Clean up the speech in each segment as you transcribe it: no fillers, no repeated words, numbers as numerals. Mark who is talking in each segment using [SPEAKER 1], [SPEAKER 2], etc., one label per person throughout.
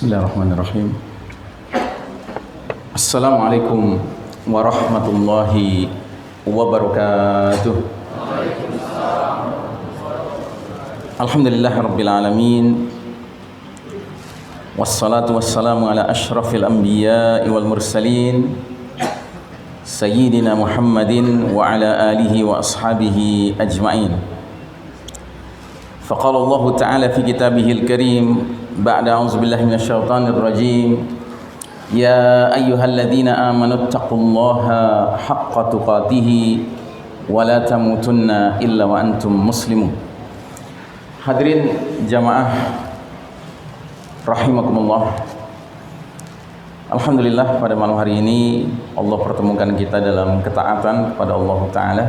[SPEAKER 1] Bismillahirrahmanirrahim. Assalamualaikum warahmatullahi wabarakatuh. Alhamdulillahirabbil alamin. Wassalatu wassalamu ala asyrafil anbiya'i wal mursalin Sayyidina Muhammadin wa ala alihi wa ashabihi ajma'in. Faqala Allah Ta'ala fi kitabihil karim ba'da a'udzubillahi minasyaitonir rajim. Ya ayyuhalladzina amanu taqullaha haqqa tuqatih wa la tamutunna illa wa antum muslimun. Hadirin jamaah rahimakumullah. Alhamdulillah, pada malam hari ini Allah pertemukan kita dalam ketaatan kepada Allah Ta'ala.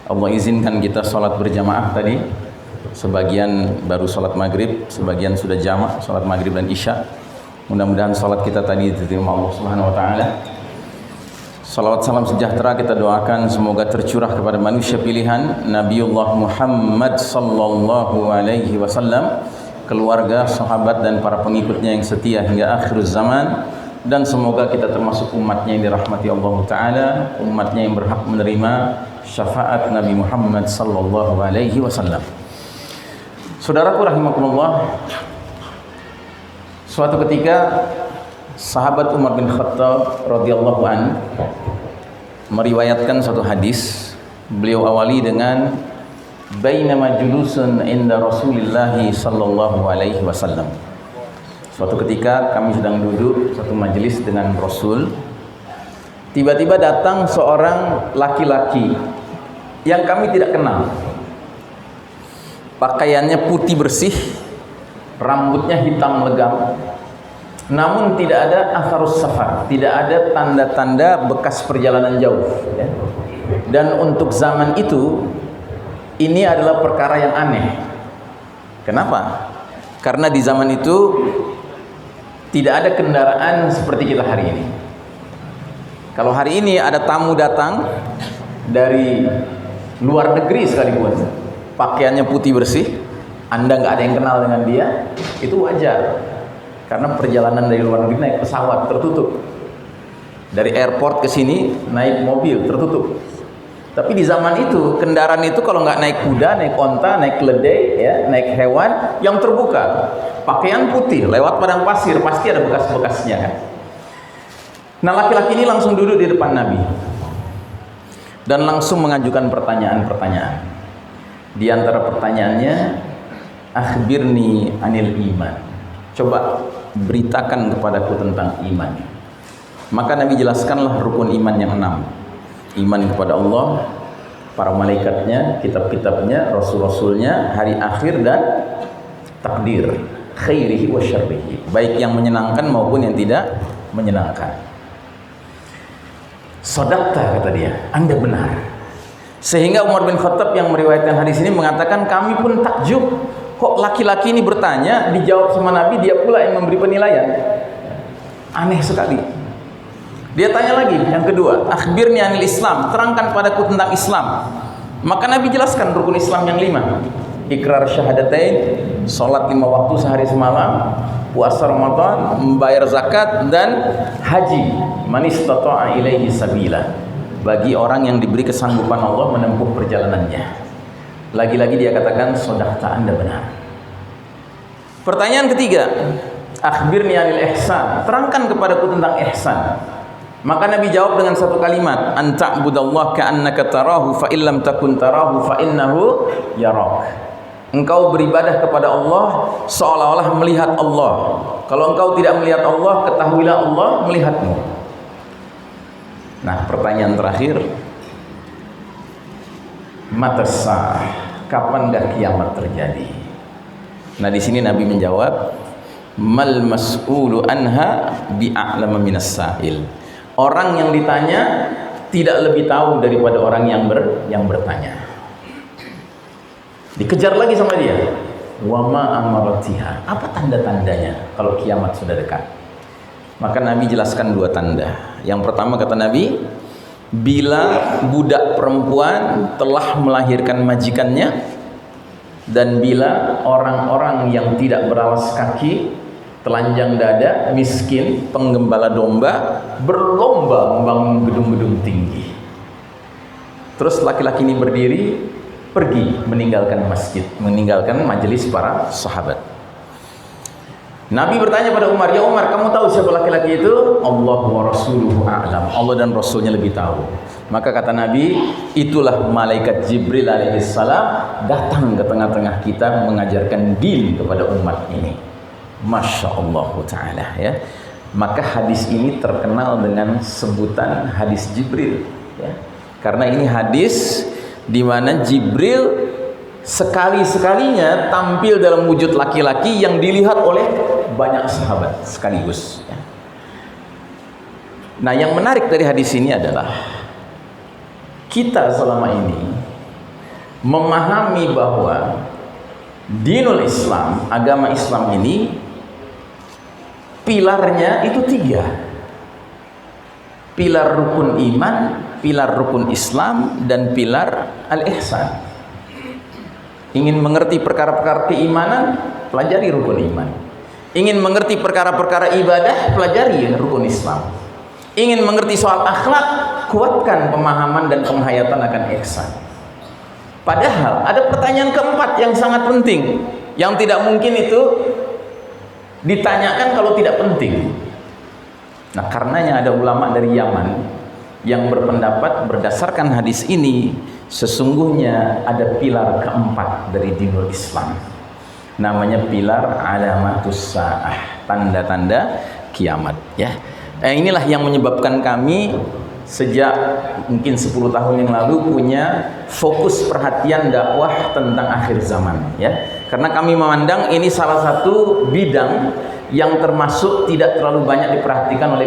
[SPEAKER 1] Allah izinkan kita sholat berjamaah tadi. Sebagian baru sholat maghrib, sebagian sudah jamak sholat maghrib dan isya. Mudah-mudahan sholat kita tadi diterima Allah Subhanahu Wa Ta'ala. Salawat salam sejahtera kita doakan semoga tercurah kepada manusia pilihan Nabiullah Muhammad sallallahu alaihi wasallam, keluarga, sahabat dan para pengikutnya yang setia hingga akhir zaman. Dan semoga kita termasuk umatnya yang dirahmati Allah Ta'ala, umatnya yang berhak menerima syafaat Nabi Muhammad sallallahu alaihi wasallam. Saudaraku rahimakumullah, suatu ketika sahabat Umar bin Khattab radhiyallahu an meriwayatkan suatu hadis. Beliau awali dengan bainama julusun inda Rasulillah sallallahu alaihi wasallam. Suatu ketika kami sedang duduk satu majelis dengan Rasul. Tiba-tiba datang seorang laki-laki yang kami tidak kenal. Pakaiannya putih bersih, rambutnya hitam legam, namun tidak ada atharus safar, tidak ada tanda-tanda bekas perjalanan jauh, ya. Dan untuk zaman itu ini adalah perkara yang aneh. Kenapa? Karena di zaman itu tidak ada kendaraan seperti kita hari ini. Kalau hari ini ada tamu datang dari luar negeri sekalipun, pakaiannya putih bersih, Anda nggak ada yang kenal dengan dia, itu wajar. Karena perjalanan dari luar negeri naik pesawat tertutup, dari airport ke sini naik mobil tertutup. Tapi di zaman itu kendaraan itu kalau nggak naik kuda, naik onta, naik keledai, ya, naik hewan yang terbuka, pakaian putih, lewat padang pasir pasti ada bekas-bekasnya, kan? Nah, laki-laki ini langsung duduk di depan Nabi dan langsung mengajukan pertanyaan-pertanyaan. Di antara pertanyaannya, akhbirni anil iman. Coba beritakan kepadaku tentang iman. Maka Nabi jelaskanlah rukun iman yang 6. Iman kepada Allah, para malaikatnya, kitab-kitabnya, rasul-rasulnya, hari akhir dan takdir, khairihi wa syarrihi, baik yang menyenangkan maupun yang tidak menyenangkan. Shadaqta, kata dia, Anda benar. Sehingga Umar bin Khattab yang meriwayatkan hadis ini mengatakan, kami pun takjub, kok laki-laki ini bertanya, dijawab sama Nabi, dia pula yang memberi penilaian. Aneh sekali. Dia tanya lagi, yang kedua, akhbirni anil Islam, terangkan padaku tentang Islam. Maka Nabi jelaskan rukun Islam yang 5. Ikrar syahadatain, salat 5 waktu sehari semalam, puasa Ramadan, membayar zakat, dan haji. Man istata'a ilaihi sabila, bagi orang yang diberi kesanggupan Allah menempuh perjalanannya. Lagi-lagi dia katakan, shadaqta, Anda benar. Pertanyaan ketiga, akhbirni anil ihsan, terangkan kepadaku tentang ihsan. Maka Nabi jawab dengan satu kalimat, anta'budallaha ka'annaka tarahu fa illam takun tarahu fa innahu yarak. Engkau beribadah kepada Allah seolah-olah melihat Allah. Kalau engkau tidak melihat Allah, ketahuilah Allah melihatmu. Nah, pertanyaan terakhir, matasah, kapankah kiamat terjadi? Nah, di sini Nabi menjawab, mal mas'ulu anha bi'a'lama minas sa'il. Orang yang ditanya tidak lebih tahu daripada orang yang bertanya. Dikejar lagi sama dia. Wa ma amaratiha. Apa tanda-tandanya kalau kiamat sudah dekat? Maka Nabi jelaskan 2 tanda. Yang pertama, kata Nabi, bila budak perempuan telah melahirkan majikannya, dan bila orang-orang yang tidak beralas kaki telanjang dada, miskin, penggembala domba, berlomba membangun gedung-gedung tinggi. Terus laki-laki ini berdiri, pergi meninggalkan masjid, meninggalkan majelis para sahabat. Nabi bertanya pada Umar, "Ya Umar, kamu tahu siapa laki-laki itu?" "Allah wa rasuluhu a'lam." Allah dan Rasulnya lebih tahu. Maka kata Nabi, itulah malaikat Jibril alaihissalam datang ke tengah-tengah kita mengajarkan din kepada umat ini. Masya Allah Ta'ala, ya. Maka hadis ini terkenal dengan sebutan hadis Jibril, ya. Karena ini hadis di mana Jibril sekali-sekalinya tampil dalam wujud laki-laki yang dilihat oleh banyak sahabat sekaligus, ya. Nah, yang menarik dari hadis ini adalah kita selama ini memahami bahwa dinul Islam, agama Islam ini pilarnya itu 3. Pilar rukun iman, pilar rukun Islam, dan pilar al-ihsan. Ingin mengerti perkara-perkara keimanan, pelajari rukun iman. Ingin mengerti perkara-perkara ibadah, pelajari rukun Islam. Ingin mengerti soal akhlak, kuatkan pemahaman dan penghayatan akan ihsan. Padahal ada pertanyaan keempat yang sangat penting, yang tidak mungkin itu ditanyakan kalau tidak penting. Nah, karenanya ada ulama dari Yaman yang berpendapat berdasarkan hadis ini, sesungguhnya ada pilar keempat dari dinul Islam. Namanya pilar alamatus sa'ah, tanda-tanda kiamat, ya. Inilah yang menyebabkan kami sejak mungkin 10 tahun yang lalu punya fokus perhatian dakwah tentang akhir zaman, ya. Karena kami memandang ini salah satu bidang yang termasuk tidak terlalu banyak diperhatikan oleh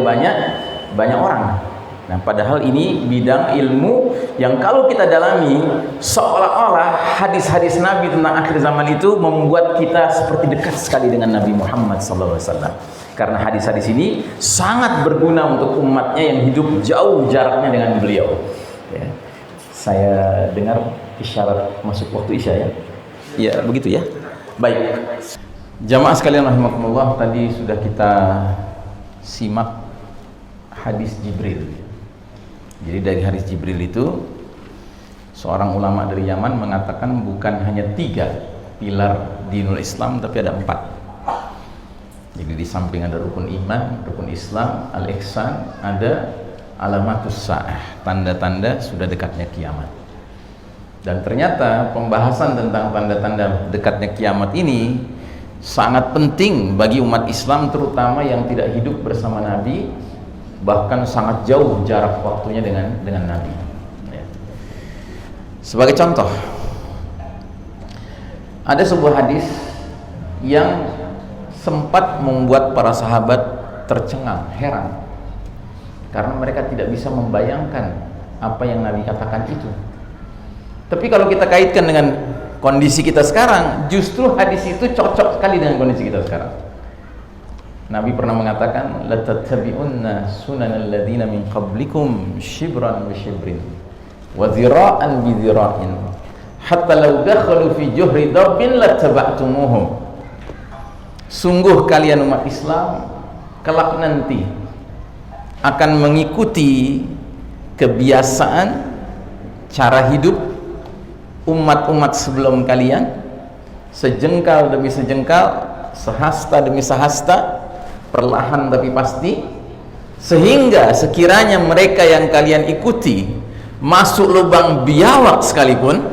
[SPEAKER 1] banyak orang. Nah, padahal ini bidang ilmu yang kalau kita dalami seolah-olah hadis-hadis Nabi tentang akhir zaman itu membuat kita seperti dekat sekali dengan Nabi Muhammad SAW. Karena hadis-hadis ini sangat berguna untuk umatnya yang hidup jauh jaraknya dengan beliau, ya. Saya dengar isyarat masuk waktu isya, ya. Ya, begitu, ya. Baik. Jamaah sekalian rahimakumullah, tadi sudah kita simak hadis Jibril. Jadi dari hadis Jibril itu seorang ulama dari Yaman mengatakan bukan hanya 3 pilar dinul Islam, tapi ada 4. Jadi di samping ada rukun iman, rukun Islam, al-ihsan, ada alamatus sa'ah, tanda-tanda sudah dekatnya kiamat. Dan ternyata pembahasan tentang tanda-tanda dekatnya kiamat ini sangat penting bagi umat Islam, terutama yang tidak hidup bersama Nabi, bahkan sangat jauh jarak waktunya dengan Nabi, ya. Sebagai contoh, ada sebuah hadis yang sempat membuat para sahabat tercengang, heran, karena mereka tidak bisa membayangkan apa yang Nabi katakan itu. Tapi kalau kita kaitkan dengan kondisi kita sekarang, justru hadis itu cocok sekali dengan kondisi kita sekarang. Nabi pernah mengatakan, la tattabi'unna sunanal ladzina min qablikum shibran wa shibrin wa dhira'an bi dhira'in hatta law dakhalu fi juhri dabbin lattaba'tumuhum. Sungguh kalian umat Islam kelak nanti akan mengikuti kebiasaan cara hidup umat-umat sebelum kalian, sejengkal demi sejengkal, sehasta demi sehasta, perlahan tapi pasti, sehingga sekiranya mereka yang kalian ikuti masuk lubang biawak sekalipun,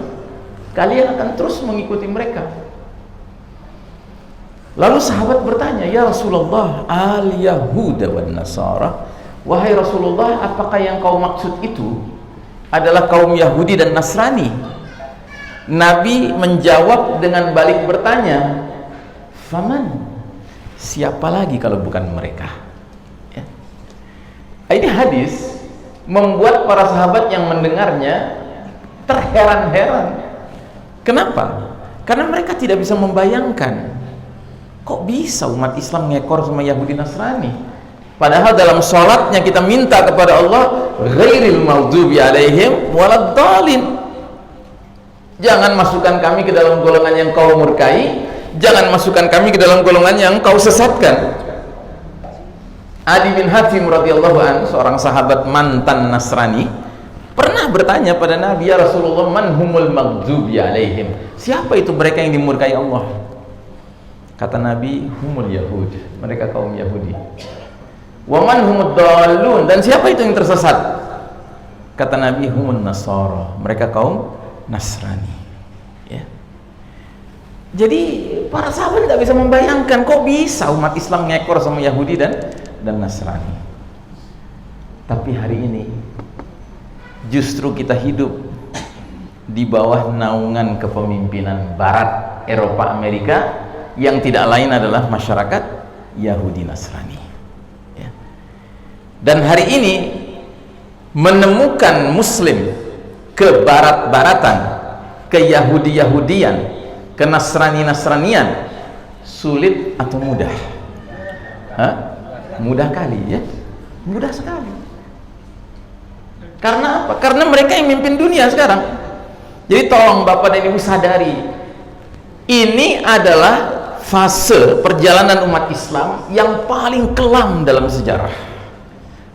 [SPEAKER 1] kalian akan terus mengikuti mereka. Lalu sahabat bertanya, "Ya Rasulullah, al-Yahuda wan Nasara?" Wahai Rasulullah, apakah yang kau maksud itu adalah kaum Yahudi dan Nasrani? Nabi menjawab dengan balik bertanya, "Faman?" Siapa lagi kalau bukan mereka, ya. Ini hadis membuat para sahabat yang mendengarnya terheran-heran. Kenapa? Karena mereka tidak bisa membayangkan, kok bisa umat Islam ngekor sama Yahudi Nasrani? Padahal dalam sholatnya kita minta kepada Allah, ghairil maghdubi alaihim waladdallin. Jangan masukkan kami ke dalam golongan yang kau murkai, jangan masukkan kami ke dalam golongan yang kau sesatkan. Adi bin Hatim radhiyallahu anhu, seorang sahabat mantan Nasrani, pernah bertanya pada Nabi, ya Rasulullah, man humul maghdubi alaihim, siapa itu mereka yang dimurkai Allah? Kata Nabi, humul Yahud, mereka kaum Yahudi. Wa man humud dallun, dan siapa itu yang tersesat? Kata Nabi, humun Nasara, mereka kaum Nasrani. Ya. Jadi para sahabat tidak bisa membayangkan kok bisa umat Islam ngekor sama Yahudi dan Nasrani. Tapi hari ini justru kita hidup di bawah naungan kepemimpinan Barat, Eropa, Amerika, yang tidak lain adalah masyarakat Yahudi Nasrani. Ya. Dan hari ini menemukan Muslim ke Barat-baratan, ke Yahudi-Yahudian, ke Nasrani-Nasranian, sulit atau mudah? Hah? Mudah kali ya, mudah sekali. Karena apa? Karena mereka yang mimpin dunia sekarang. Jadi tolong Bapak dan Ibu sadari, ini adalah fase perjalanan umat Islam yang paling kelam dalam sejarah.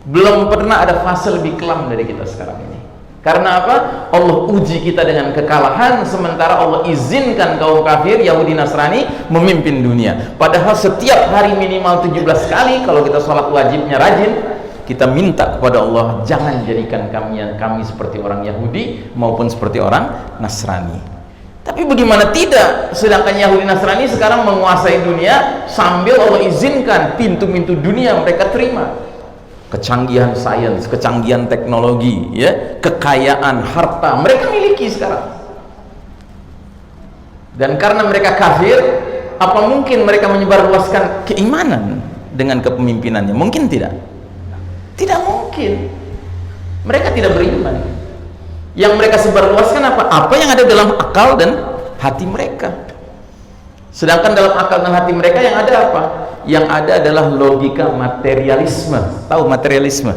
[SPEAKER 1] Belum pernah ada fase lebih kelam dari kita sekarang ini. Karena apa? Allah uji kita dengan kekalahan, sementara Allah izinkan kaum kafir, Yahudi, Nasrani memimpin dunia. Padahal setiap hari minimal 17 kali kalau kita sholat wajibnya rajin, kita minta kepada Allah, jangan jadikan kami seperti orang Yahudi maupun seperti orang Nasrani. Tapi bagaimana tidak, sedangkan Yahudi Nasrani sekarang menguasai dunia, sambil Allah izinkan pintu-pintu dunia mereka terima. Kecanggihan sains, kecanggihan teknologi, ya, kekayaan, harta mereka miliki sekarang. Dan karena mereka kafir, apa mungkin mereka menyebarluaskan keimanan dengan kepemimpinannya? Mungkin tidak. Tidak mungkin. Mereka tidak beriman. Yang mereka sebarluaskan apa? Apa yang ada dalam akal dan hati mereka. Sedangkan dalam akal dan hati mereka yang ada apa? Yang ada adalah logika materialisme. Tahu materialisme?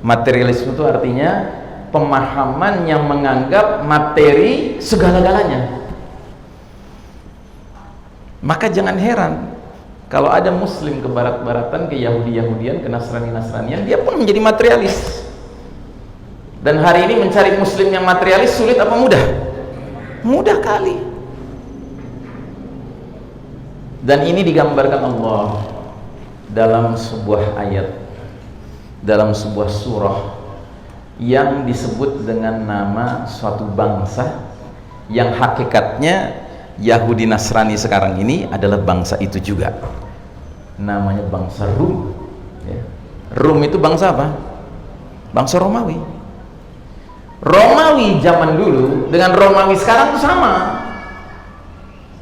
[SPEAKER 1] Materialisme itu artinya pemahaman yang menganggap materi segala-galanya. Maka jangan heran kalau ada Muslim ke barat-baratan, ke Yahudi-Yahudian, ke Nasrani-Nasranian, dia pun menjadi materialis. Dan hari ini mencari Muslim yang materialis sulit apa mudah? Mudah kali. Dan ini digambarkan Allah dalam sebuah ayat, dalam sebuah surah yang disebut dengan nama suatu bangsa yang hakikatnya Yahudi Nasrani sekarang ini adalah bangsa itu juga. Namanya bangsa Rum. Ya. Rum itu bangsa apa? Bangsa Romawi. Romawi zaman dulu dengan Romawi sekarang itu sama.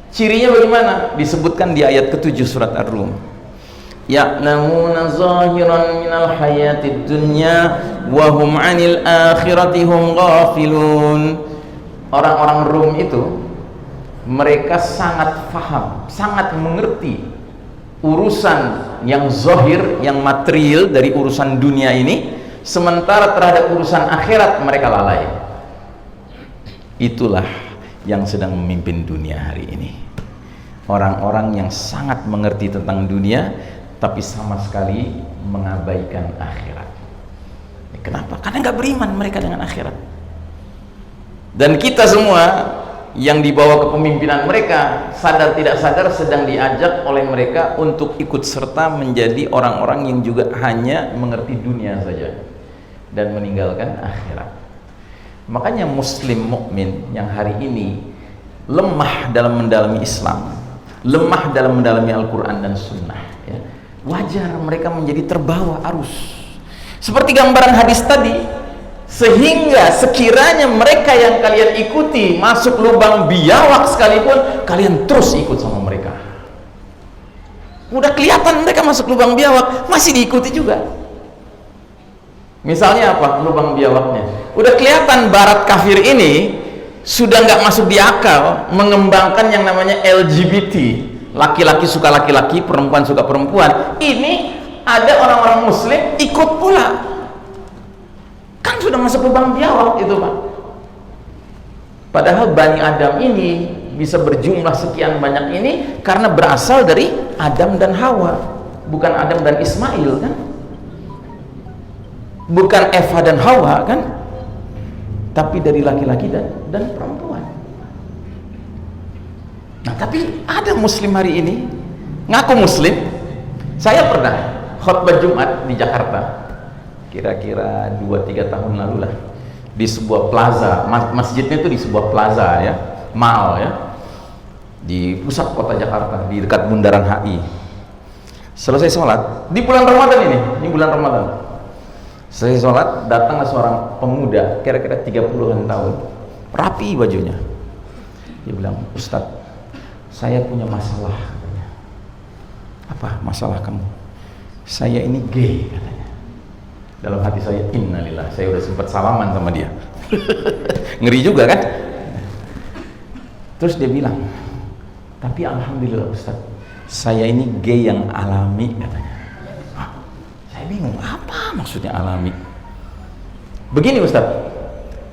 [SPEAKER 1] Cirinya bagaimana? Disebutkan di ayat ke-7 surat Ar-Rum. Ya'lamuna zahiran minal hayatid dunya wa hum 'anil akhirati hum ghafilun. Orang-orang Rum itu mereka sangat faham, sangat mengerti urusan yang zahir, yang material dari urusan dunia ini, sementara terhadap urusan akhirat mereka lalai. Itulah yang sedang memimpin dunia hari ini. Orang-orang yang sangat mengerti tentang dunia tapi sama sekali mengabaikan akhirat. Kenapa? Karena nggak beriman mereka dengan akhirat. Dan kita semua yang dibawa kepemimpinan mereka, sadar tidak sadar sedang diajak oleh mereka untuk ikut serta menjadi orang-orang yang juga hanya mengerti dunia saja dan meninggalkan akhirat. Makanya Muslim mukmin yang hari ini lemah dalam mendalami Islam, lemah dalam mendalami Al-Quran dan Sunnah, ya, wajar mereka menjadi terbawa arus seperti gambaran hadis tadi, sehingga sekiranya mereka yang kalian ikuti masuk lubang biawak sekalipun, kalian terus ikut sama mereka. Udah kelihatan mereka masuk lubang biawak, masih diikuti juga. Misalnya apa lubang biawaknya? Udah kelihatan Barat kafir ini sudah nggak masuk di akal mengembangkan yang namanya LGBT, laki-laki suka laki-laki, perempuan suka perempuan. Ini ada orang-orang Muslim ikut pula, kan sudah masuk lubang biawak itu Pak. Padahal Bani Adam ini bisa berjumlah sekian banyak ini karena berasal dari Adam dan Hawa, bukan Adam dan Ismail kan. bukan Eva dan Hawa kan, tapi dari laki-laki dan perempuan. Nah, tapi ada muslim hari ini ngaku muslim. Saya pernah khutbah Jumat di Jakarta kira-kira 2-3 tahun lalu lah, di sebuah plaza, masjidnya itu di sebuah plaza ya, mall ya, di pusat kota Jakarta, di dekat Bundaran HI. Selesai sholat di bulan Ramadan ini bulan Ramadan. Selesai sholat, datanglah seorang pemuda kira-kira 30-an tahun, rapi bajunya. Dia bilang, "Ustadz, saya punya masalah." Katanya. "Apa masalah kamu?" "Saya ini gay," katanya. Dalam hati saya, innalillah, saya udah sempat salaman sama dia. Ngeri juga kan? Terus dia bilang, "Tapi alhamdulillah Ustaz, saya ini gay yang alami," katanya. Saya bingung, apa maksudnya alami? Begini Ustaz,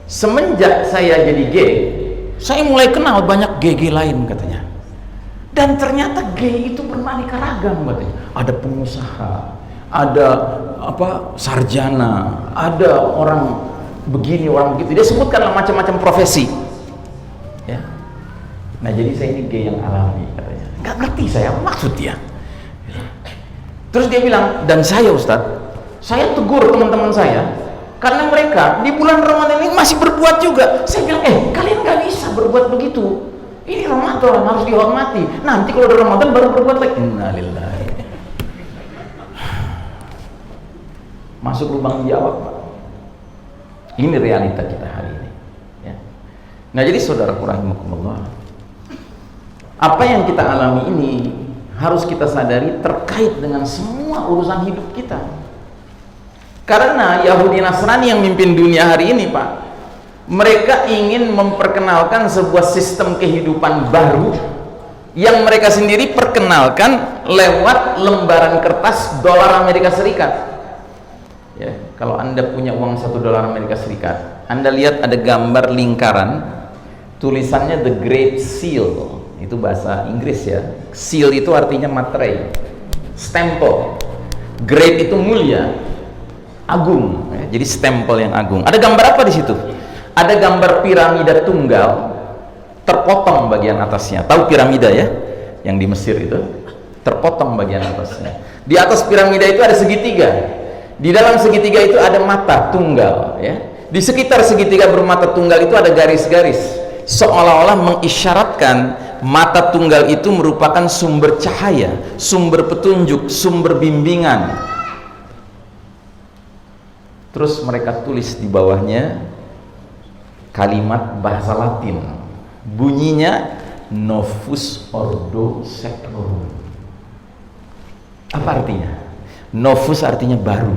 [SPEAKER 1] semenjak saya jadi gay, saya mulai kenal banyak gay-gay lain katanya. Dan ternyata gay itu beraneka ragam katanya. Ada pengusaha, ada sarjana, ada orang begini, orang begitu. Dia sebutkanlah macam-macam profesi. Ya. Nah, jadi saya ini gay yang alami katanya. Nggak ngerti saya apa maksud dia. Terus dia bilang, dan saya Ustadz, saya tegur teman-teman saya karena mereka di bulan Ramadan ini masih berbuat juga. Saya bilang, kalian nggak bisa berbuat begitu. Ini Ramadan harus dihormati. Nanti kalau udah Ramadan baru berbuat lagi. Innalillahi. Masuk lubang jawab, Pak. Ini realita kita hari ini. Ya. Nah, jadi saudaraku rahimakumullah, apa yang kita alami ini harus kita sadari terkait dengan semua urusan hidup kita. Karena Yahudi Nasrani yang mimpin dunia hari ini, Pak, mereka ingin memperkenalkan sebuah sistem kehidupan baru yang mereka sendiri perkenalkan lewat lembaran kertas dolar Amerika Serikat. Ya, kalau Anda punya uang $1 Amerika Serikat, Anda lihat ada gambar lingkaran, tulisannya The Great Seal, itu bahasa Inggris ya. Seal itu artinya materai, stempel. Great itu mulia, agung, ya, jadi stempel yang agung. Ada gambar apa di situ? Ada gambar piramida tunggal, terpotong bagian atasnya. Tahu piramida ya, yang di Mesir itu, terpotong bagian atasnya. Di atas piramida itu ada segitiga. Di dalam segitiga itu ada mata tunggal ya. Di sekitar segitiga bermata tunggal itu ada garis-garis, seolah-olah mengisyaratkan mata tunggal itu merupakan sumber cahaya, sumber petunjuk, sumber bimbingan. Terus mereka tulis di bawahnya kalimat bahasa Latin, bunyinya Novus Ordo Seclorum. Apa artinya? Novus artinya baru,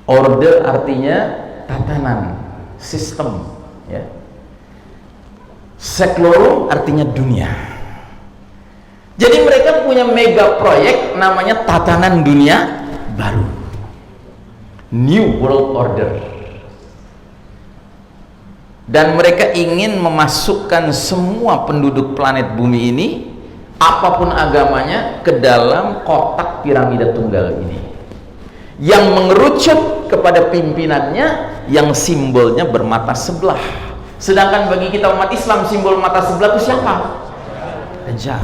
[SPEAKER 1] order artinya tatanan, sistem, ya. Seclorum artinya dunia. Jadi mereka punya mega proyek namanya tatanan dunia baru, New World Order. Dan mereka ingin memasukkan semua penduduk planet bumi ini, apapun agamanya, ke dalam kotak piramida tunggal ini, yang mengerucut kepada pimpinannya yang simbolnya bermata sebelah. Sedangkan bagi kita umat Islam, simbol mata sebelah itu siapa? Dajjal.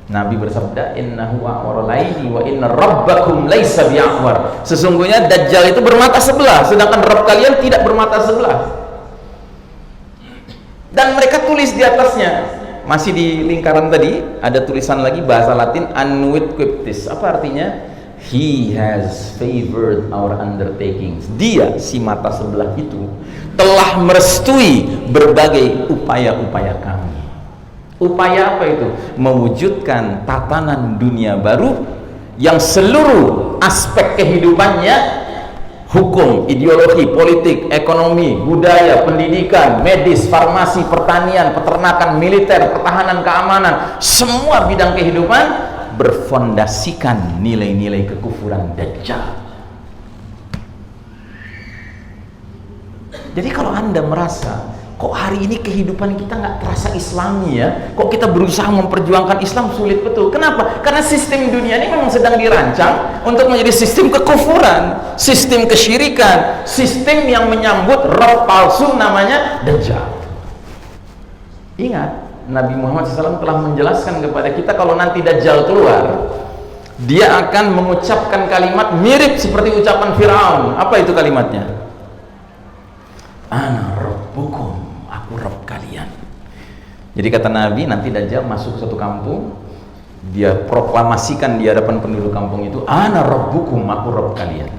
[SPEAKER 1] Nabi bersabda, innahu a'war laili wa inna rabbakum laisa bi'awar. Sesungguhnya Dajjal itu bermata sebelah, sedangkan Rabb kalian tidak bermata sebelah. Dan mereka tulis di atasnya, masih di lingkaran tadi ada tulisan lagi bahasa Latin, Annuit Quiptis. Apa artinya? He has favored our undertakings. Dia, si mata sebelah itu, telah merestui berbagai upaya-upaya kami. Upaya apa itu? Mewujudkan tatanan dunia baru yang seluruh aspek kehidupannya, hukum, ideologi, politik, ekonomi, budaya, pendidikan, medis, farmasi, pertanian, peternakan, militer, pertahanan, keamanan, semua bidang kehidupan berfondasikan nilai-nilai kekufuran Dajjal. Jadi kalau Anda merasa kok hari ini kehidupan kita nggak terasa Islami ya? Kok kita berusaha memperjuangkan Islam sulit betul? Kenapa? Karena sistem dunia ini memang sedang dirancang untuk menjadi sistem kekufuran, sistem kesyirikan, sistem yang menyambut roh palsu namanya Dajjal. Ingat, Nabi Muhammad SAW telah menjelaskan kepada kita kalau nanti Dajjal keluar, dia akan mengucapkan kalimat mirip seperti ucapan Fir'aun. Apa itu kalimatnya? Ana rabbukum, aku Rabb kalian. Jadi kata Nabi, nanti Dajjal masuk ke satu kampung, dia proklamasikan di hadapan penduduk kampung itu, Ana rabbukum, aku Rabb kalian.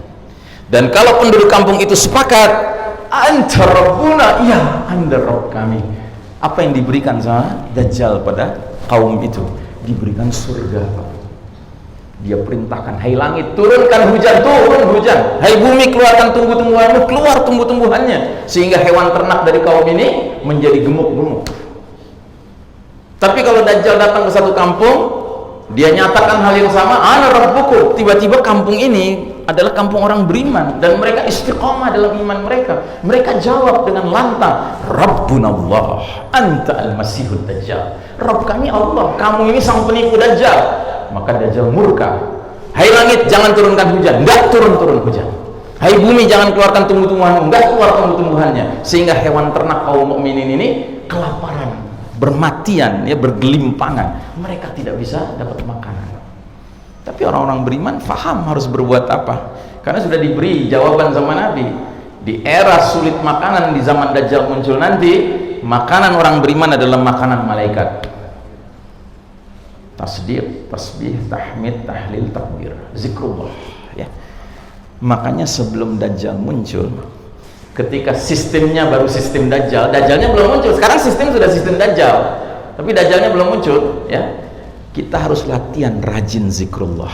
[SPEAKER 1] Dan kalau penduduk kampung itu sepakat, Anta rabbuna, iya Anda Rabb kami. Apa yang diberikan sama Dajjal pada kaum itu? Diberikan surga. Dia perintahkan, hai langit turunkan hujan, turun hujan, hai bumi keluarkan tumbuh-tumbuhanmu, keluar tumbuh-tumbuhannya, sehingga hewan ternak dari kaum ini menjadi gemuk-gemuk. Tapi kalau Dajjal datang ke satu kampung, dia nyatakan hal yang sama, ana rabbukum, tiba-tiba kampung ini adalah kampung orang beriman dan mereka istiqomah dalam iman mereka. Mereka jawab dengan lantang, Rabbunallah, anta al-masihud Dajjal. Rabb kami Allah, kamu ini sang penipu Dajjal. Maka Dajjal murka. Hai langit, jangan turunkan hujan. Enggak turun-turun hujan. Hai bumi, jangan keluarkan tumbuh-tumbuhanmu. Enggak keluar tumbuh-tumbuhannya. Sehingga hewan ternak kaum mukminin ini kelaparan, bermatian, ya, bergelimpangan. Mereka tidak bisa dapat makanan. Tapi orang-orang beriman faham harus berbuat apa, karena sudah diberi jawaban sama Nabi. Di era sulit makanan di zaman Dajjal muncul nanti, makanan orang beriman adalah makanan malaikat. Tasdiq, tasbih, tahmid, tahlil, takbir, zikrullah, ya. Makanya sebelum Dajjal muncul, ketika sistemnya baru sistem Dajjal, Dajjalnya belum muncul. Sekarang sistem sudah sistem Dajjal, tapi Dajjalnya belum muncul, ya. Kita harus latihan rajin zikrullah.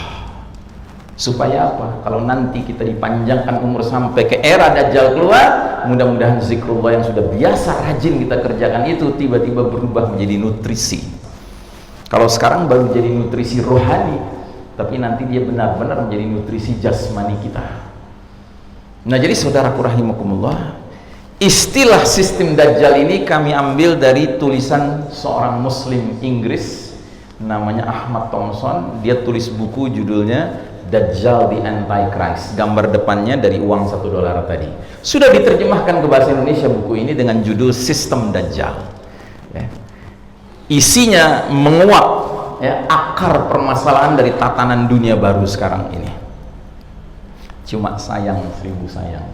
[SPEAKER 1] Supaya apa? Kalau nanti kita dipanjangkan umur sampai ke era Dajjal keluar, mudah-mudahan zikrullah yang sudah biasa rajin kita kerjakan itu tiba-tiba berubah menjadi nutrisi. Kalau sekarang baru jadi nutrisi rohani, tapi nanti dia benar-benar menjadi nutrisi jasmani kita. Nah, jadi saudaraku rahimakumullah, istilah sistem Dajjal ini kami ambil dari tulisan seorang muslim Inggris namanya Ahmad Thompson. Dia tulis buku judulnya Dajjal the Antichrist. Gambar depannya dari uang $1 tadi. Sudah diterjemahkan ke bahasa Indonesia buku ini dengan judul Sistem Dajjal, ya. Isinya menguak, ya, akar permasalahan dari tatanan dunia baru sekarang ini. Cuma sayang, seribu sayang,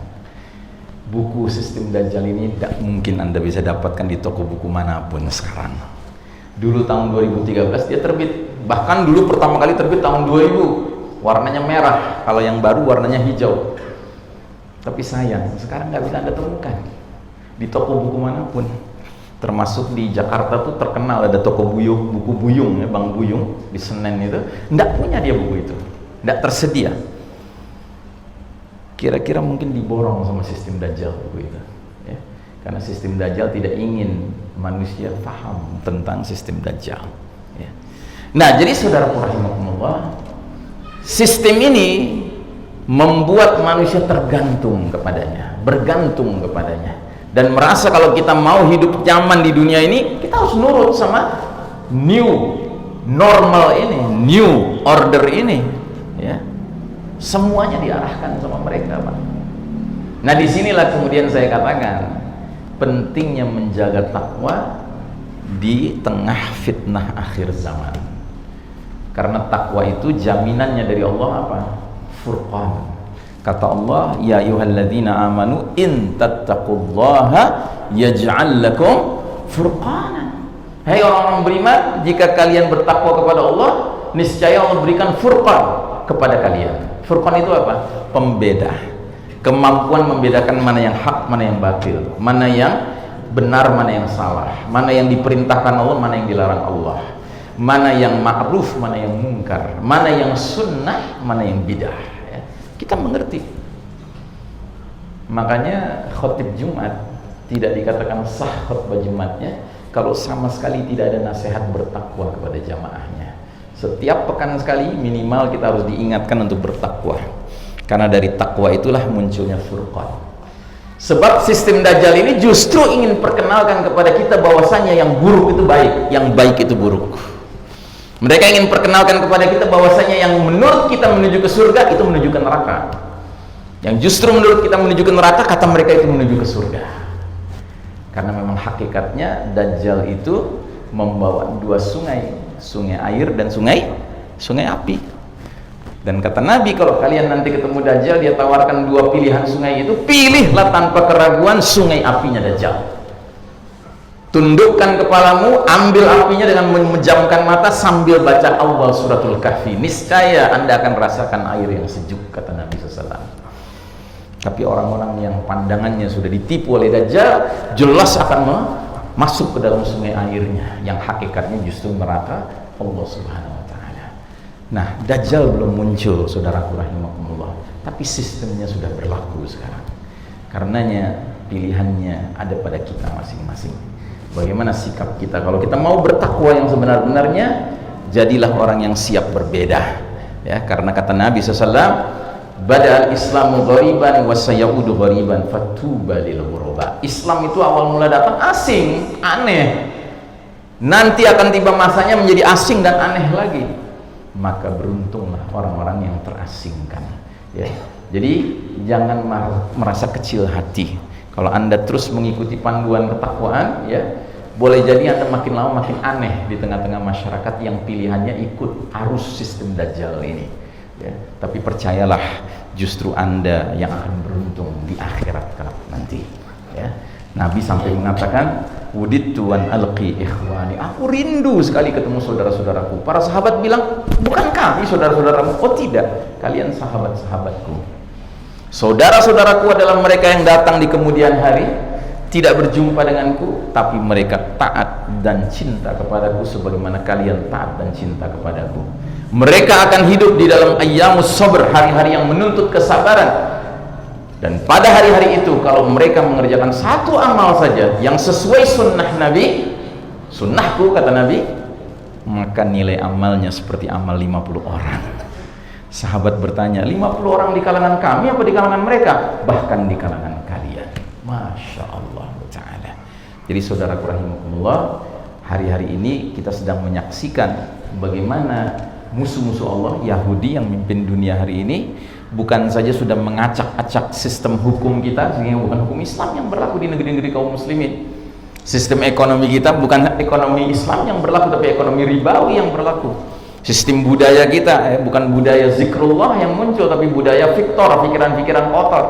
[SPEAKER 1] buku Sistem Dajjal ini tidak mungkin Anda bisa dapatkan di toko buku manapun sekarang. Dulu tahun 2013 dia terbit, bahkan dulu pertama kali terbit tahun 2000, warnanya merah, kalau yang baru warnanya hijau. Tapi sayang, sekarang nggak bisa Anda temukan di toko buku manapun. Termasuk di Jakarta tuh terkenal ada toko buku Buyung, ya, Bang Buyung di Senen itu, nggak punya dia buku itu, nggak tersedia. Kira-kira mungkin diborong sama sistem Dajjal buku itu, ya. Karena sistem Dajjal tidak ingin manusia paham tentang sistem Dajjal, ya. Nah, jadi saudaraku rahimakumullah, sistem ini membuat manusia tergantung kepadanya, bergantung kepadanya, dan merasa kalau kita mau hidup nyaman di dunia ini, kita harus nurut sama new normal ini, new order ini, ya. Semuanya diarahkan sama mereka, Pak. Nah, disinilah kemudian saya katakan pentingnya menjaga takwa di tengah fitnah akhir zaman. Karena takwa itu jaminannya dari Allah apa? Furqan. Kata Allah, ya ayyuhalladzina amanu in tattaqullaha yaj'al lakum furqanan. Hai orang-orang beriman, jika kalian bertakwa kepada Allah, niscaya Allah berikan furqan kepada kalian. Furqan itu apa? Pembeda. Kemampuan membedakan mana yang hak, mana yang batil, mana yang benar, mana yang salah, mana yang diperintahkan Allah, mana yang dilarang Allah, mana yang ma'ruf, mana yang mungkar, mana yang sunnah, mana yang bidah, ya. Kita mengerti. Makanya khotib Jumat tidak dikatakan sah khutbah Jumatnya kalau sama sekali tidak ada nasihat bertakwa kepada jamaahnya. Setiap pekan sekali minimal kita harus diingatkan untuk bertakwa, karena dari takwa itulah munculnya furqan. Sebab sistem Dajjal ini justru ingin perkenalkan kepada kita bahwasanya yang buruk itu baik, yang baik itu buruk. Mereka ingin perkenalkan kepada kita bahwasanya yang menurut kita menuju ke surga itu menuju ke neraka. Yang justru menurut kita menuju ke neraka, kata mereka itu menuju ke surga. Karena memang hakikatnya Dajjal itu membawa dua sungai, sungai air dan sungai api. Dan kata Nabi, kalau kalian nanti ketemu Dajjal, dia tawarkan dua pilihan sungai itu, pilihlah tanpa keraguan sungai apinya Dajjal. Tundukkan kepalamu, ambil apinya dengan memejamkan mata sambil baca awal suratul kahfi, niscaya anda akan rasakan air yang sejuk, kata Nabi SAW. Tapi orang-orang yang pandangannya sudah ditipu oleh Dajjal, jelas akan masuk ke dalam sungai airnya, yang hakikatnya justru neraka Allah Subhanahu wa ta'ala. Nah, Dajjal belum muncul, saudaraku rahimakumullah, tapi sistemnya sudah berlaku sekarang. Karenanya pilihannya ada pada kita masing-masing. Bagaimana sikap kita? Kalau kita mau bertakwa yang sebenar-benarnya, jadilah orang yang siap berbeda. Ya, karena kata Nabi SAW, Bada'al Islamu ghariban wa sayaudu ghariban fatuba lil ghuraba. Islam itu awal mula datang asing, aneh. Nanti akan tiba masanya menjadi asing dan aneh lagi. Maka beruntunglah orang-orang yang terasingkan. Ya. Jadi jangan merasa kecil hati. Kalau anda terus mengikuti panduan ketakwaan, ya, boleh jadi anda makin lama makin aneh di tengah-tengah masyarakat yang pilihannya ikut arus sistem Dajjal ini. Ya. Tapi percayalah, justru anda yang akan beruntung di akhirat kelak nanti. Ya. Nabi sampai mengatakan, wudittu an alqi ikhwani, aku rindu sekali ketemu saudara-saudaraku. Para sahabat bilang, bukan kami saudara-saudaramu? Oh tidak, kalian sahabat-sahabatku. Saudara-saudaraku adalah mereka yang datang di kemudian hari, tidak berjumpa denganku, tapi mereka taat dan cinta kepadaku sebagaimana kalian taat dan cinta kepadaku. Mereka akan hidup di dalam ayyamus sabr, hari-hari yang menuntut kesabaran. Dan pada hari-hari itu, kalau mereka mengerjakan satu amal saja yang sesuai sunnah Nabi, sunnahku kata Nabi, maka nilai amalnya seperti amal 50 orang. Sahabat bertanya, 50 orang di kalangan kami apa di kalangan mereka? Bahkan di kalangan kalian. Masya Allah ta'ala. Jadi saudaraku rahimakumullah, hari-hari ini kita sedang menyaksikan bagaimana musuh-musuh Allah, Yahudi yang memimpin dunia hari ini, bukan saja sudah mengacak-acak sistem hukum kita, sehingga bukan hukum Islam yang berlaku di negeri-negeri kaum muslimin. Sistem ekonomi kita bukan ekonomi Islam yang berlaku, tapi ekonomi ribawi yang berlaku. Sistem budaya kita bukan budaya zikrullah yang muncul, tapi budaya fiktor, pikiran-pikiran kotor.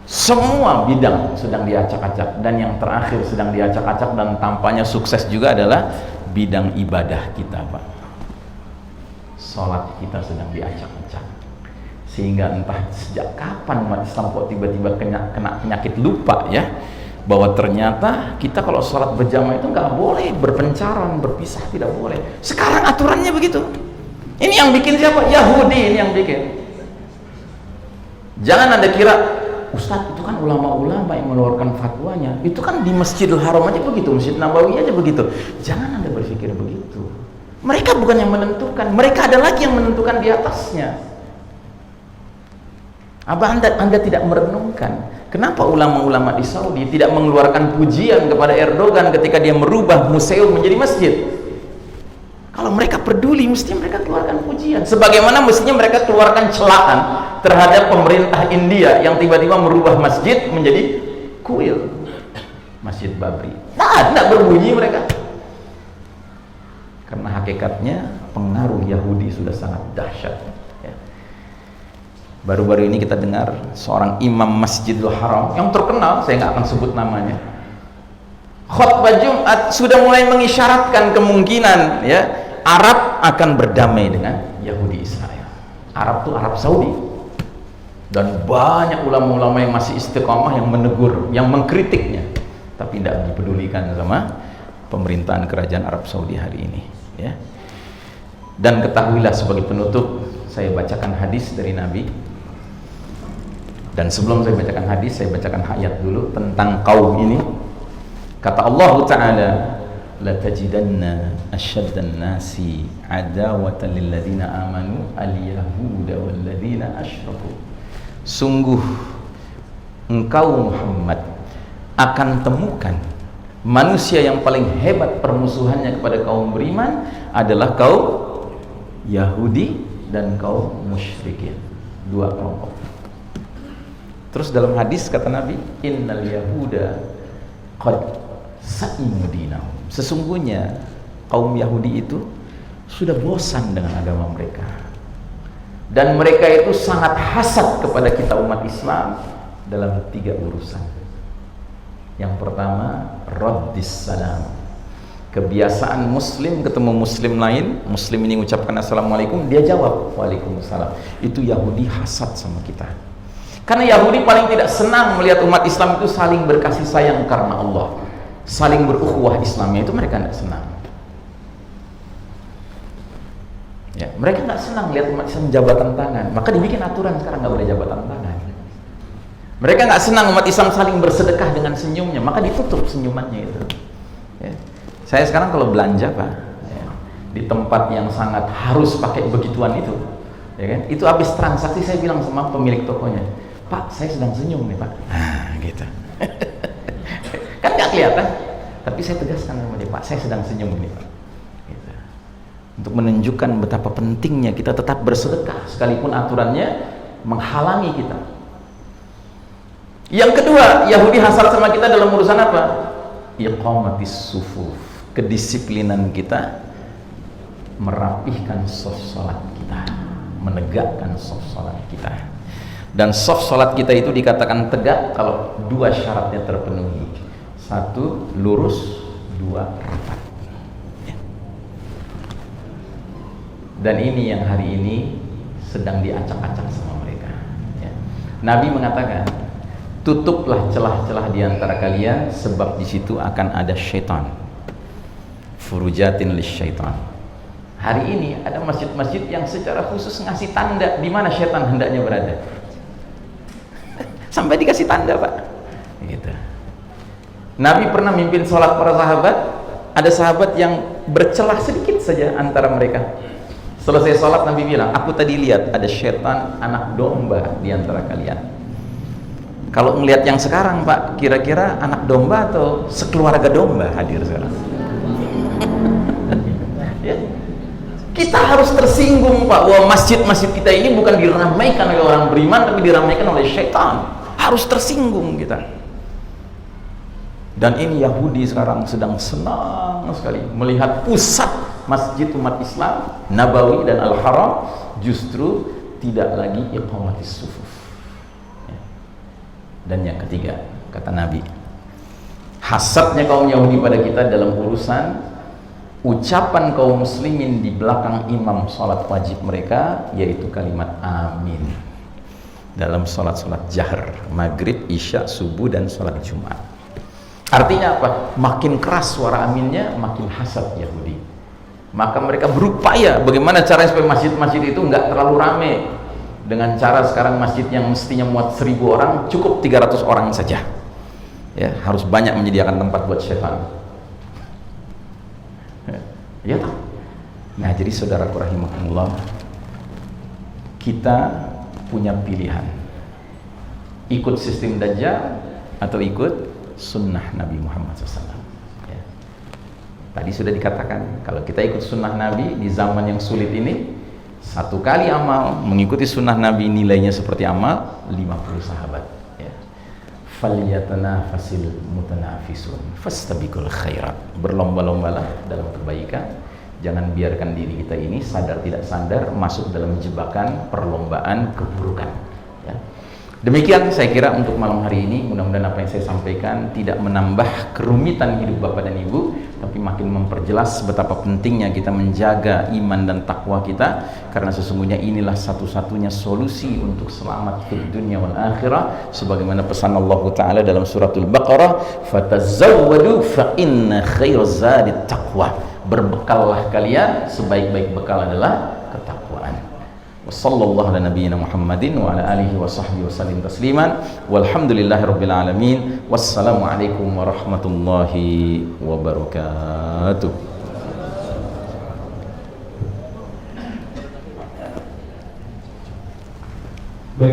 [SPEAKER 1] Semua bidang sedang diacak-acak, dan yang terakhir sedang diacak-acak dan tampaknya sukses juga adalah bidang ibadah kita, Pak. Salat kita sedang diacak-acak, sehingga entah sejak kapan umat Islam kok tiba-tiba kena penyakit lupa, ya, bahwa ternyata kita kalau sholat berjamaah itu nggak boleh berpencaran, berpisah, tidak boleh. Sekarang aturannya begitu. Ini yang bikin siapa? Yahudi ini yang bikin. Jangan anda kira, Ustadz itu kan ulama-ulama yang mengeluarkan fatwanya, itu kan di Masjidil Haram aja begitu, Masjid Nabawi aja begitu. Jangan anda berpikir begitu. Mereka bukan yang menentukan, mereka ada lagi yang menentukan di atasnya. Apa anda tidak merenungkan kenapa ulama-ulama di Saudi tidak mengeluarkan pujian kepada Erdogan ketika dia merubah museum menjadi masjid? Kalau mereka peduli, mestinya mereka keluarkan pujian. Sebagaimana mestinya mereka keluarkan celaan terhadap pemerintah India yang tiba-tiba merubah masjid menjadi kuil, Masjid Babri. Nah, tidak berbunyi mereka. Karena hakikatnya pengaruh Yahudi sudah sangat dahsyat. Baru-baru ini kita dengar seorang imam Masjidil Haram yang terkenal, saya nggak akan sebut namanya, khutbah Jumat sudah mulai mengisyaratkan kemungkinan, ya, Arab akan berdamai dengan Yahudi Israel. Arab itu Arab Saudi, dan banyak ulama-ulama yang masih istiqamah yang menegur, yang mengkritiknya, tapi tidak dipedulikan sama pemerintahan kerajaan Arab Saudi hari ini, ya. Dan ketahuilah sebagai penutup, saya bacakan hadis dari Nabi. Dan sebelum saya bacakan hadis, saya bacakan ayat dulu tentang kaum ini. Kata Allah Ta'ala, la tajidanna asyaddan nasi adawatan lilladzina amanu al-yahuda walladzina asyraku. Sungguh engkau Muhammad akan temukan manusia yang paling hebat permusuhannya kepada kaum beriman adalah kaum Yahudi dan kaum musyrikin. Dua kelompok. Terus dalam hadis kata Nabi, innal yahuda qad sa'imu dinahum. Sesungguhnya kaum Yahudi itu sudah bosan dengan agama mereka, dan mereka itu sangat hasad kepada kita umat Islam dalam 3 urusan. Yang pertama, raddis salam. Kebiasaan muslim ketemu muslim lain, muslim ini ucapkan assalamualaikum, dia jawab waalaikumsalam. Itu Yahudi hasad sama kita, karena Yahudi paling tidak senang melihat umat Islam itu saling berkasih sayang karena Allah, saling berukhuwah Islamnya, itu mereka tidak senang. Ya, mereka nggak senang lihat umat Islam jabatan tangan, maka dibikin aturan sekarang nggak boleh jabatan tangan. Mereka nggak senang umat Islam saling bersedekah dengan senyumnya, maka ditutup senyumannya itu. Ya. Saya sekarang kalau belanja Pak, ya, di tempat yang sangat harus pakai begituan itu, ya kan? Itu habis transaksi saya bilang sama pemilik tokonya, Pak, saya sedang senyum nih Pak. Gitu. Kan nggak kelihatan, tapi saya tegaskan sama dia, Pak, saya sedang senyum nih Pak. Untuk menunjukkan betapa pentingnya kita tetap bersedekah sekalipun aturannya menghalangi kita. Yang kedua, Yahudi hasad sama kita dalam urusan apa? Iqamatis sufuf, kedisiplinan kita merapihkan shaf salat kita, menegakkan shaf salat kita. Dan shaf salat kita itu dikatakan tegak kalau 2 syaratnya terpenuhi. 1, lurus, 2, rapat. Dan ini yang hari ini sedang diacak-acak sama mereka. Ya. Nabi mengatakan, tutuplah celah-celah di antara kalian, sebab di situ akan ada syaitan. Furujatin lisyaitan. Hari ini ada masjid-masjid yang secara khusus ngasih tanda di mana syaitan hendaknya berada. Sampai dikasih tanda Pak. Gitu. Nabi pernah mimpin sholat para sahabat, ada sahabat yang bercelah sedikit saja antara mereka. Selesai sholat Nabi bilang, aku tadi lihat ada syaitan anak domba di antara kalian. Kalau melihat yang sekarang Pak, kira-kira anak domba atau sekeluarga domba hadir sekarang? Ya. Kita harus tersinggung Pak, bahwa masjid-masjid kita ini bukan diramaikan oleh orang beriman, tapi diramaikan oleh syaitan. Harus tersinggung kita. Dan ini Yahudi sekarang sedang senang sekali melihat pusat masjid umat Islam, Nabawi dan Al-Haram justru tidak lagi iqamatis sufuf. Dan yang ketiga, kata Nabi, hasadnya kaum Yahudi pada kita dalam urusan ucapan kaum muslimin di belakang imam sholat wajib mereka, yaitu kalimat amin dalam sholat-sholat jahar, maghrib, isya, subuh, dan sholat Jumat. Artinya apa? Makin keras suara aminnya, makin hasad Yahudi. Maka mereka berupaya bagaimana caranya supaya masjid-masjid itu nggak terlalu rame. Dengan cara sekarang masjid yang mestinya muat 1000 orang, cukup 300 orang saja. Ya, harus banyak menyediakan tempat buat syaitan. Ya tak? Nah, jadi saudaraku rahimakumullah, kita punya pilihan. Ikut sistem Dajjal atau ikut sunnah Nabi Muhammad SAW. Ya. Tadi sudah dikatakan, kalau kita ikut sunnah Nabi di zaman yang sulit ini, 1 kali amal mengikuti sunnah Nabi nilainya seperti amal 50 sahabat. Ya. Falyatanafasil mutanafisun fastabiqul khairat. Berlomba-lombalah dalam kebaikan. Jangan biarkan diri kita ini sadar tidak sadar masuk dalam jebakan perlombaan keburukan. Ya. Demikian saya kira untuk malam hari ini, mudah-mudahan apa yang saya sampaikan tidak menambah kerumitan hidup Bapak dan Ibu, tapi makin memperjelas betapa pentingnya kita menjaga iman dan takwa kita, karena sesungguhnya inilah satu-satunya solusi untuk selamat di dunia wal akhirah, sebagaimana pesan Allah Ta'ala dalam suratul Baqarah, fatazawwadu fa inna khairaz zadit taqwa. Berbekallah kalian, sebaik-baik bekal adalah ketakwaan. Wassallallahu ala nabiyyina Muhammadin wa ala alihi wa sahbihi wa sallim tasliman walhamdulillahi rabbil alamin. Wassalamualaikum warahmatullahi wabarakatuh.